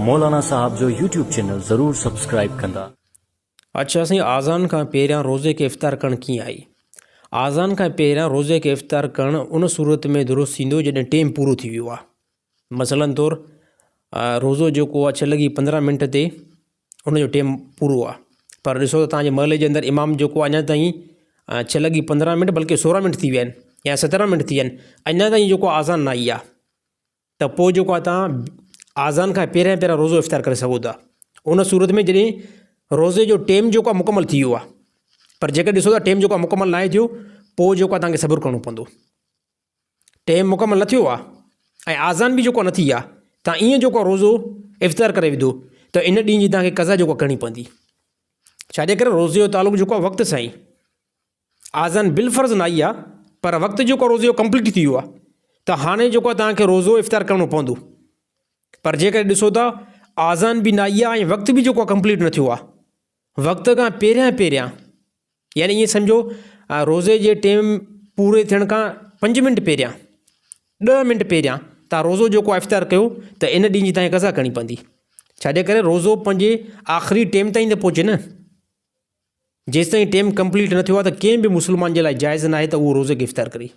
मौलाना साहब जो YouTube channel ज़रूर subscribe कंदा। अच्छा साईं, आज़ान खां पहिरियां रोज़े खे इफ़्तार करणु कीअं आई? आज़ान खां पहिरियां रोज़े खे इफ़्तार करणु उन सूरत में दुरुस्त थींदो जॾहिं टेम पूरो थी वियो आहे। मसलन तौरु रोज़ो जेको आहे 6:15 ते उनजो टेम पूरो आहे, पर ॾिसो त तव्हांजे महले जे अंदरि इमाम जेको आहे अञा ताईं 6:15 बल्कि 16 मिंट थी विया आहिनि या 17 मिंट थी विया आहिनि, अञा ताईं जेको आज़ान न आई आहे, त पोइ जेको आहे तव्हां आज़ान खां पहिरियां रोज़ो इफ़्तार करे सघो था। उन सूरत में जॾहिं रोज़े जो टेम जेको आहे मुकमल थी वियो आहे, पर जेकर ॾिसो था टेम जेको आहे मुकमल न आहे थियो, पोइ जेको आहे तव्हांखे सब्र करिणो पवंदो। टेम मुकमल न थियो आहे ऐं आज़ान बि जेको न थी आहे, तव्हां ईअं जेको रोज़ो इफ़्तार करे विधो त इन ॾींहं जी तव्हांखे क़ज़ा जेको करणी पवंदी। छाजे करे रोज़े जो तालुक़ु जेको आहे वक़्त सां ई, आज़ान बिलफ़र्ज़ न आई आहे, पर वक़्तु जेको रोज़े जो कंप्लीट थी वियो आहे, त हाणे जेको आहे तव्हांखे रोज़ो इफ़्तार करिणो पवंदो। पर जेकर ॾिसो था आज़ान बि न आई आहे ऐं वक़्तु बि जेको आहे कंप्लीट न थियो आहे, वक़्त खां पहिरियां यानी ईअं सम्झो रोज़े जे टेम पूरे थियण खां 5 मिंट पहिरियां, 10 मिंट पहिरियां तव्हां रोज़ो जेको आहे इफ़्तार कयो त इन ॾींहं जी तव्हांखे क़ज़ा करणी पवंदी। छाजे करे रोज़ो पंहिंजे आख़िरी टेम ताईं त पहुचे न। जेसिताईं टेम कंप्लीट न थियो आहे त कंहिं बि मुस्लमान जे लाइ जाइज़ न आहे त उहो रोज़े खे इफ़्तार करे।